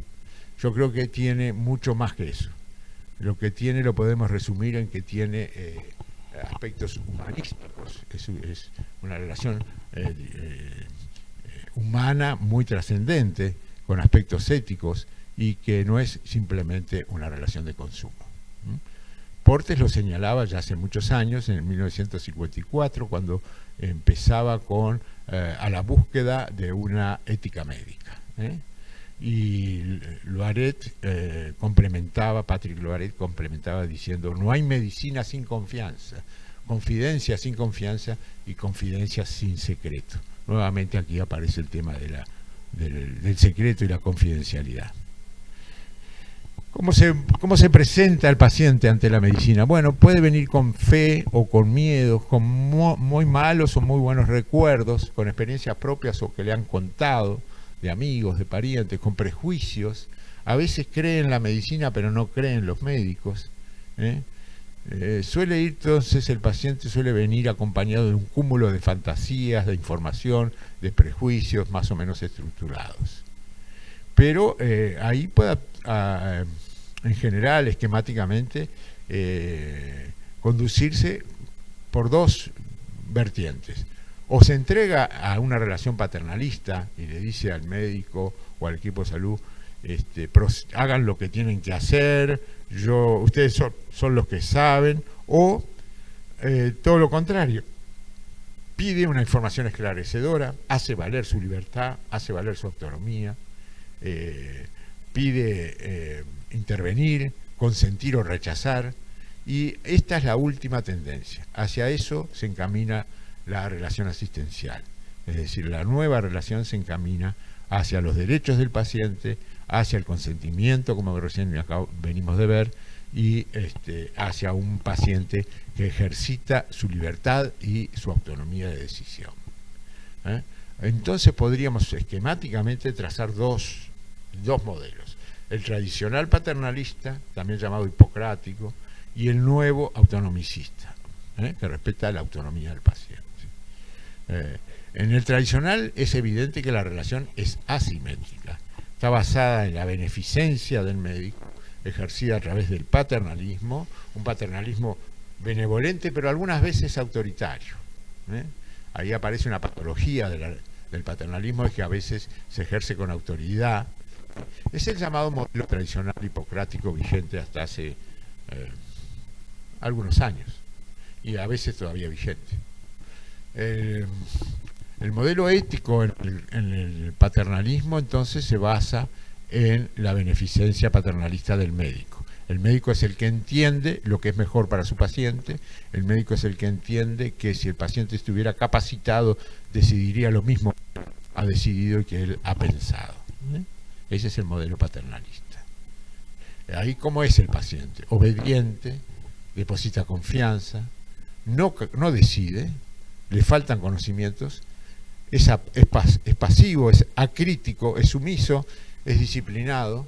S1: Yo creo que tiene mucho más que eso. Lo que tiene lo podemos resumir en que tiene aspectos humanísticos. Es una relación humana muy trascendente, con aspectos éticos, y que no es simplemente una relación de consumo. Portes lo señalaba ya hace muchos años, en 1954, cuando empezaba a la búsqueda de una ética médica. Y Patrick Loiret complementaba diciendo: no hay medicina sin confianza, confidencia sin confianza y confidencia sin secreto. Nuevamente aquí aparece el tema del secreto y la confidencialidad. ¿Cómo se presenta el paciente ante la medicina? Bueno, puede venir con fe o con miedos, con muy malos o muy buenos recuerdos, con experiencias propias o que le han contado, de amigos, de parientes, con prejuicios. A veces cree en la medicina pero no cree en los médicos. El paciente suele venir acompañado de un cúmulo de fantasías, de información, de prejuicios más o menos estructurados. Pero ahí puede, en general, esquemáticamente, conducirse por dos vertientes. O se entrega a una relación paternalista y le dice al médico o al equipo de salud: hagan lo que tienen que hacer, ustedes son los que saben, o todo lo contrario, pide una información esclarecedora, hace valer su libertad, hace valer su autonomía, pide intervenir, consentir o rechazar, y esta es la última tendencia. Hacia eso se encamina la relación asistencial, es decir, la nueva relación se encamina hacia los derechos del paciente, hacia el consentimiento, como recién venimos de ver, y hacia un paciente que ejercita su libertad y su autonomía de decisión. Entonces podríamos esquemáticamente trazar dos modelos: el tradicional paternalista, también llamado hipocrático, y el nuevo autonomicista. que respeta la autonomía del paciente. En el tradicional es evidente que la relación es asimétrica. Está basada en la beneficencia del médico, ejercida a través del paternalismo, un paternalismo benevolente, pero algunas veces autoritario. Ahí aparece una patología del paternalismo, es que a veces se ejerce con autoridad. Es el llamado modelo tradicional hipocrático vigente hasta hace algunos años, y a veces todavía vigente. El modelo ético en el paternalismo entonces se basa en la beneficencia paternalista del médico. El médico es el que entiende lo que es mejor para su paciente, el médico es el que entiende que si el paciente estuviera capacitado decidiría lo mismo que ha decidido y que él ha pensado. Ese es el modelo paternalista. Ahí, ¿cómo es el paciente? Obediente, deposita confianza, no decide, le faltan conocimientos, es pasivo, es acrítico, es sumiso, es disciplinado,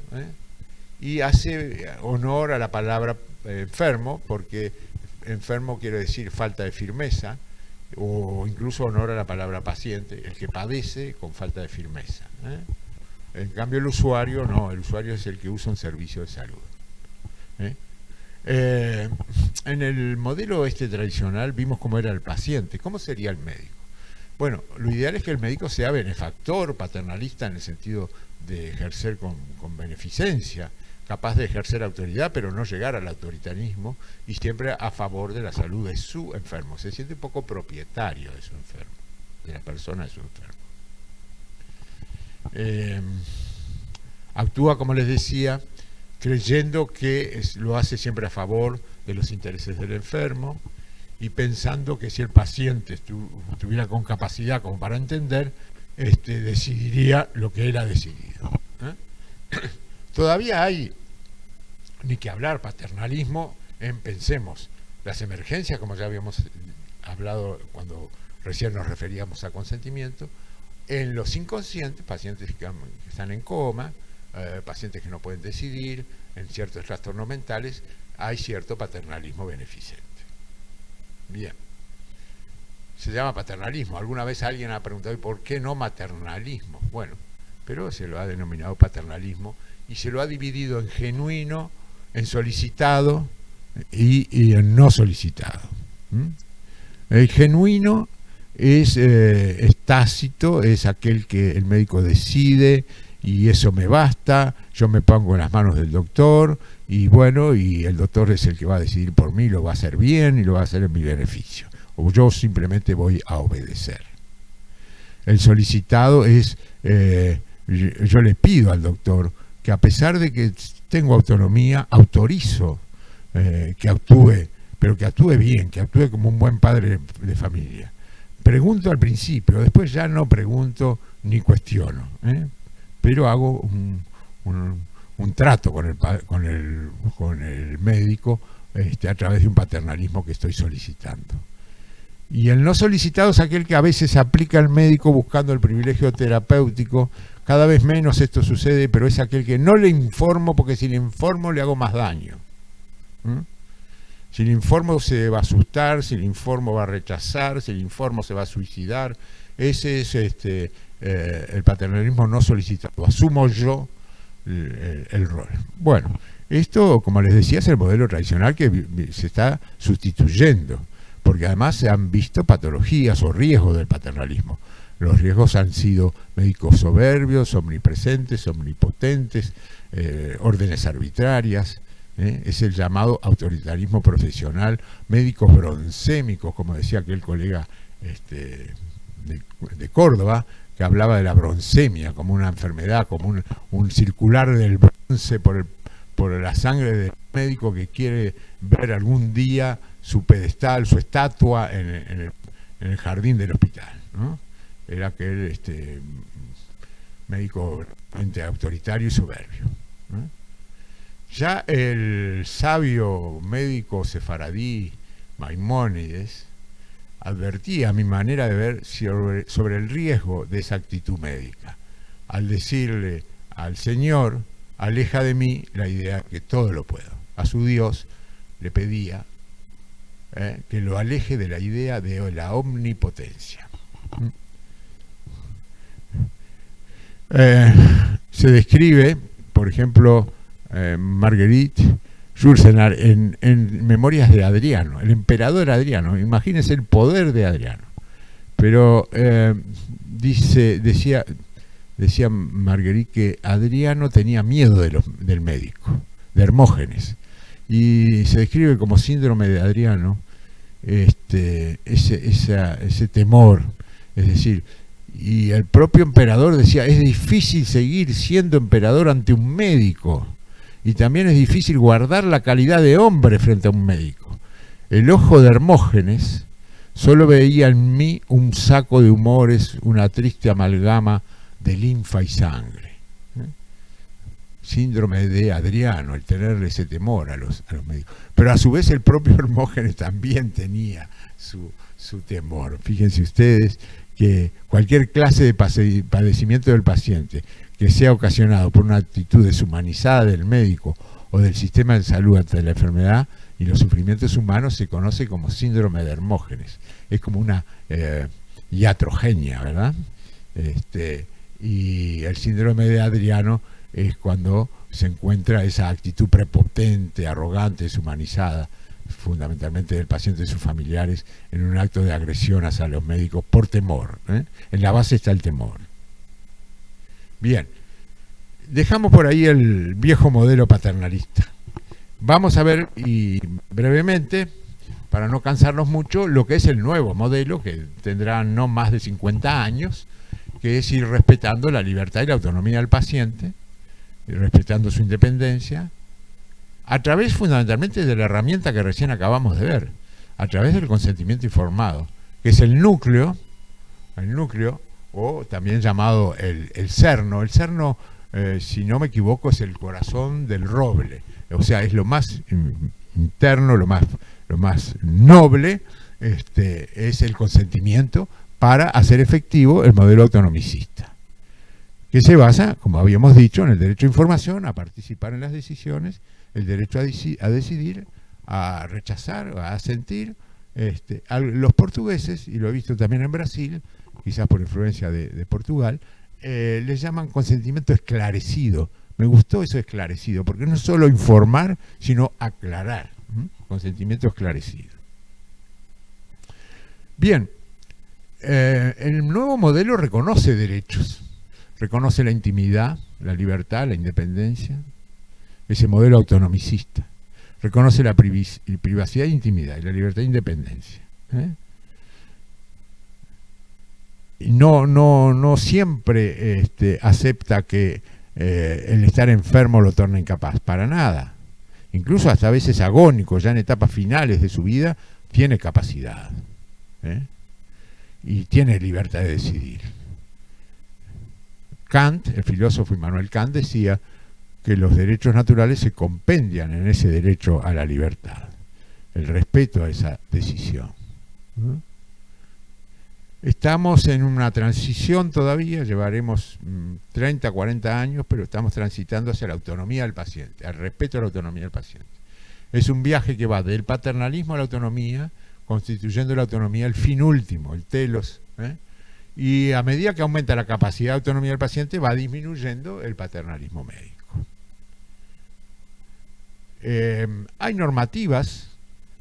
S1: y hace honor a la palabra enfermo, porque enfermo quiere decir falta de firmeza, o incluso honor a la palabra paciente, el que padece con falta de firmeza. En cambio el usuario no, el usuario es el que usa un servicio de salud. En el modelo tradicional vimos cómo era el paciente. ¿Cómo sería el médico? Bueno, lo ideal es que el médico sea benefactor, paternalista en el sentido de ejercer con beneficencia, capaz de ejercer autoridad, pero no llegar al autoritarismo, y siempre a favor de la salud de su enfermo. Se siente un poco propietario de su enfermo, de la persona de su enfermo. Actúa, como les decía, creyendo que lo hace siempre a favor de los intereses del enfermo, y pensando que si el paciente estuviera con capacidad como para entender, decidiría lo que él ha decidido. Todavía hay, ni que hablar, paternalismo pensemos, las emergencias, como ya habíamos hablado cuando recién nos referíamos a consentimiento, en los inconscientes, pacientes que están en coma, pacientes que no pueden decidir, en ciertos trastornos mentales, hay cierto paternalismo beneficente. Bien, se llama paternalismo. Alguna vez alguien ha preguntado, ¿y por qué no maternalismo? Bueno, pero se lo ha denominado paternalismo y se lo ha dividido en genuino, en solicitado y en no solicitado. El genuino es tácito, es aquel que el médico decide y eso me basta, yo me pongo en las manos del doctor y bueno, y el doctor es el que va a decidir por mí, lo va a hacer bien y lo va a hacer en mi beneficio, o yo simplemente voy a obedecer. El solicitado es, yo le pido al doctor que a pesar de que tengo autonomía, autorizo que actúe, pero que actúe bien, que actúe como un buen padre de familia. Pregunto al principio, después ya no pregunto ni cuestiono, pero hago un trato con el médico a través de un paternalismo que estoy solicitando. Y el no solicitado es aquel que a veces aplica al médico buscando el privilegio terapéutico. Cada vez menos esto sucede, pero es aquel que no le informo, porque si le informo le hago más daño. Si le informo se va a asustar, si le informo va a rechazar, si le informo se va a suicidar. Ese es el paternalismo no solicitado. Asumo yo el rol. Bueno, esto, como les decía, es el modelo tradicional que se está sustituyendo, porque además se han visto patologías o riesgos del paternalismo. Los riesgos han sido médicos soberbios, omnipresentes, omnipotentes, órdenes arbitrarias. Es el llamado autoritarismo profesional, médicos broncémicos, como decía aquel colega de Córdoba, que hablaba de la broncemia como una enfermedad, como un circular del bronce por la sangre del médico que quiere ver algún día su pedestal, su estatua en el jardín del hospital, ¿no? Era aquel médico autoritario y soberbio, ¿no? Ya el sabio médico sefaradí Maimónides advertía, a mi manera de ver, sobre el riesgo de esa actitud médica, al decirle al Señor, aleja de mí la idea que todo lo puedo. A su Dios le pedía que lo aleje de la idea de la omnipotencia. Se describe, por ejemplo, Marguerite Yourcenar en Memorias de Adriano, el emperador Adriano. Imagínense el poder de Adriano. Pero decía Marguerite que Adriano tenía miedo del médico, de Hermógenes, y se describe como síndrome de Adriano ese temor, es decir, y el propio emperador decía, es difícil seguir siendo emperador ante un médico, y también es difícil guardar la calidad de hombre frente a un médico. El ojo de Hermógenes solo veía en mí un saco de humores, una triste amalgama de linfa y sangre. Síndrome de Adriano, el tenerle ese temor a los médicos. Pero a su vez el propio Hermógenes también tenía su temor. Fíjense ustedes que cualquier clase de padecimiento del paciente que sea ocasionado por una actitud deshumanizada del médico o del sistema de salud ante la enfermedad y los sufrimientos humanos se conoce como síndrome de Hermógenes. Es como una iatrogenia, ¿verdad? Y el síndrome de Adriano es cuando se encuentra esa actitud prepotente, arrogante, deshumanizada, fundamentalmente del paciente y sus familiares, en un acto de agresión hacia los médicos por temor. En la base está el temor. Bien, dejamos por ahí el viejo modelo paternalista. Vamos a ver, y brevemente, para no cansarnos mucho, lo que es el nuevo modelo, que tendrá no más de 50 años, que es ir respetando la libertad y la autonomía del paciente, respetando su independencia, a través fundamentalmente de la herramienta que recién acabamos de ver, a través del consentimiento informado, que es el núcleo, o también llamado el cerno. El cerno, si no me equivoco, es el corazón del roble, o sea, es lo más interno, lo más noble, es el consentimiento para hacer efectivo el modelo autonomicista, que se basa, como habíamos dicho, en el derecho a información, a participar en las decisiones, el derecho a decidir, a rechazar, a asentir. A los portugueses, y lo he visto también en Brasil, quizás por influencia de Portugal, les llaman consentimiento esclarecido. Me gustó eso esclarecido, porque no es solo informar, sino aclarar. Consentimiento esclarecido. Bien, el nuevo modelo reconoce derechos, reconoce la intimidad, la libertad, la independencia, ese modelo autonomicista. Reconoce la privacidad e intimidad y la libertad e independencia. Y no siempre acepta que el estar enfermo lo torne incapaz, para nada. Incluso hasta a veces agónico, ya en etapas finales de su vida, tiene capacidad. Y tiene libertad de decidir. Kant, el filósofo Immanuel Kant, decía que los derechos naturales se compendian en ese derecho a la libertad, el respeto a esa decisión. Estamos en una transición todavía, llevaremos 30, 40 años, pero estamos transitando hacia la autonomía del paciente, al respeto a la autonomía del paciente. Es un viaje que va del paternalismo a la autonomía, constituyendo la autonomía el fin último, el telos, y a medida que aumenta la capacidad de autonomía del paciente va disminuyendo el paternalismo médico. Hay normativas,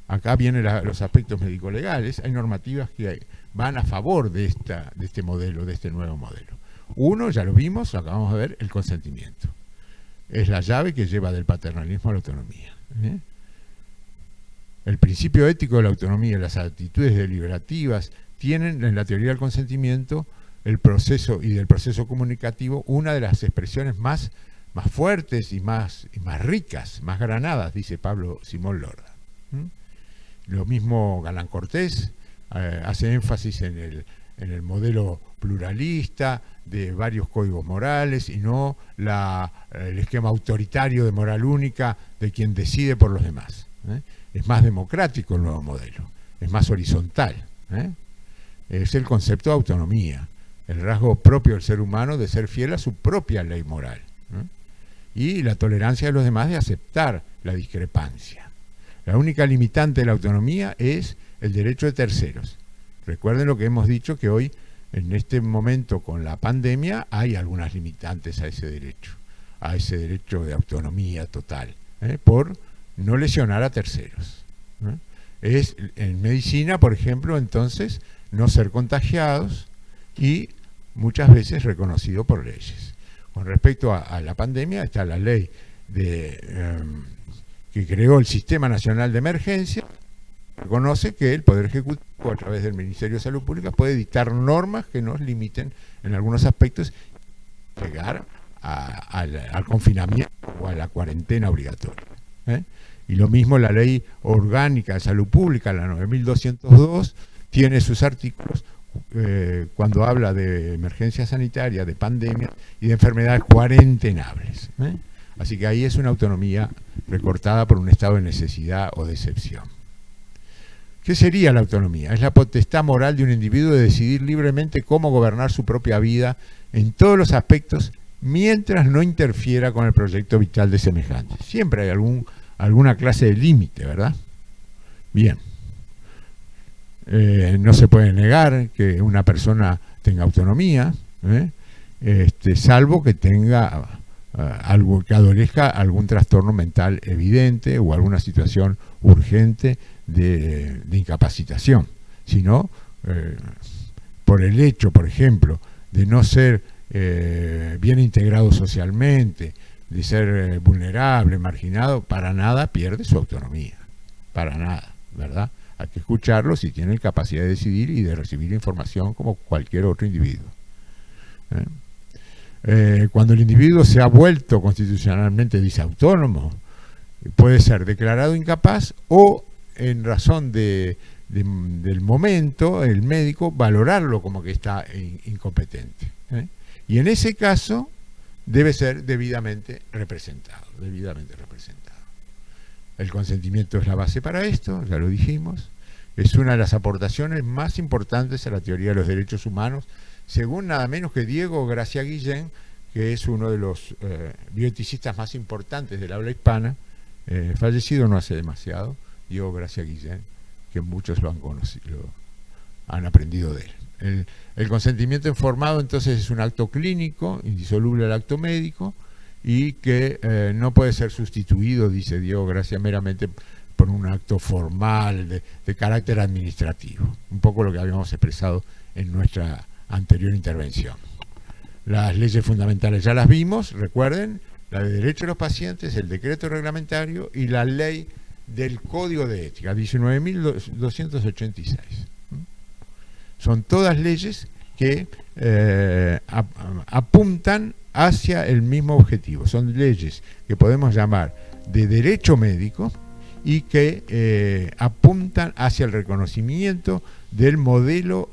S1: acá vienen los aspectos médico-legales, hay normativas que van a favor de este modelo, de este nuevo modelo. Uno, ya lo vimos, lo acabamos de ver, el consentimiento. Es la llave que lleva del paternalismo a la autonomía. El principio ético de la autonomía, las actitudes deliberativas, tienen en la teoría del consentimiento el proceso y del proceso comunicativo una de las expresiones más fuertes y más ricas, más granadas, dice Pablo Simón Lorda. Lo mismo Galán Cortés hace énfasis en el modelo pluralista de varios códigos morales y no el esquema autoritario de moral única de quien decide por los demás. Es más democrático el nuevo modelo, es más horizontal. Es el concepto de autonomía, el rasgo propio del ser humano de ser fiel a su propia ley moral. Y la tolerancia de los demás de aceptar la discrepancia. La única limitante de la autonomía es el derecho de terceros. Recuerden lo que hemos dicho, que hoy, en este momento con la pandemia, hay algunas limitantes a ese derecho de autonomía total, por no lesionar a terceros. Es en medicina, por ejemplo, entonces, no ser contagiados y muchas veces reconocido por leyes. Con respecto a la pandemia, está la ley que creó el Sistema Nacional de Emergencia, reconoce que el Poder Ejecutivo, a través del Ministerio de Salud Pública, puede dictar normas que nos limiten en algunos aspectos, llegar al confinamiento o a la cuarentena obligatoria. Y lo mismo la Ley Orgánica de Salud Pública, la 9202, tiene sus artículos cuando habla de emergencia sanitaria, de pandemia y de enfermedades cuarentenables. Así que ahí es una autonomía recortada por un estado de necesidad o de excepción. ¿Qué sería la autonomía? Es la potestad moral de un individuo de decidir libremente cómo gobernar su propia vida en todos los aspectos, mientras no interfiera con el proyecto vital de semejantes. Siempre hay alguna clase de límite, ¿verdad? Bien. No se puede negar que una persona tenga autonomía, salvo que tenga algo que adolezca algún trastorno mental evidente o alguna situación urgente de incapacitación. Si no, por el hecho, por ejemplo, de no ser bien integrado socialmente, de ser vulnerable, marginado, para nada pierde su autonomía. Para nada, ¿verdad? Hay que escucharlo si tiene capacidad de decidir y de recibir información como cualquier otro individuo. Cuando el individuo se ha vuelto constitucionalmente disautónomo, puede ser declarado incapaz o, en razón del momento, el médico valorarlo como que está incompetente. Y en ese caso debe ser debidamente representado. El consentimiento es la base para esto, ya lo dijimos. Es una de las aportaciones más importantes a la teoría de los derechos humanos, según nada menos que Diego Gracia Guillén, que es uno de los bioeticistas más importantes del habla hispana, fallecido no hace demasiado, Diego Gracia Guillén, que muchos lo han conocido, han aprendido de él. El consentimiento informado entonces es un acto clínico, indisoluble al acto médico, y que no puede ser sustituido, dice Diego Gracia, meramente por un acto formal de carácter administrativo. Un poco lo que habíamos expresado en nuestra anterior intervención. Las leyes fundamentales ya las vimos, recuerden, la de derecho de los pacientes, el decreto reglamentario y la ley del Código de Ética, 19.286. Son todas leyes que apuntan hacia el mismo objetivo. Son leyes que podemos llamar de derecho médico y que apuntan hacia el reconocimiento del modelo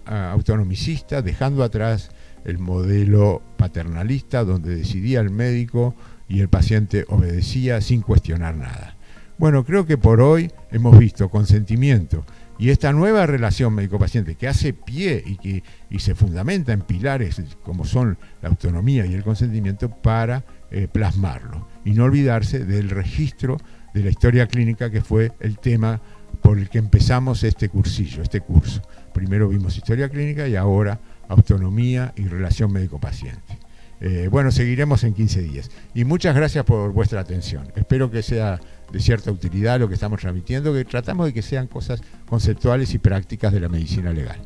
S1: autonomicista, dejando atrás el modelo paternalista, donde decidía el médico y el paciente obedecía sin cuestionar nada. Bueno, creo que por hoy hemos visto consentimiento y esta nueva relación médico-paciente que hace pie y se fundamenta en pilares como son la autonomía y el consentimiento para plasmarlo. Y no olvidarse del registro de la historia clínica, que fue el tema por el que empezamos este cursillo, este curso. Primero vimos historia clínica y ahora autonomía y relación médico-paciente. Bueno, seguiremos en 15 días. Y muchas gracias por vuestra atención. Espero que sea de cierta utilidad lo que estamos transmitiendo, que tratamos de que sean cosas conceptuales y prácticas de la medicina legal.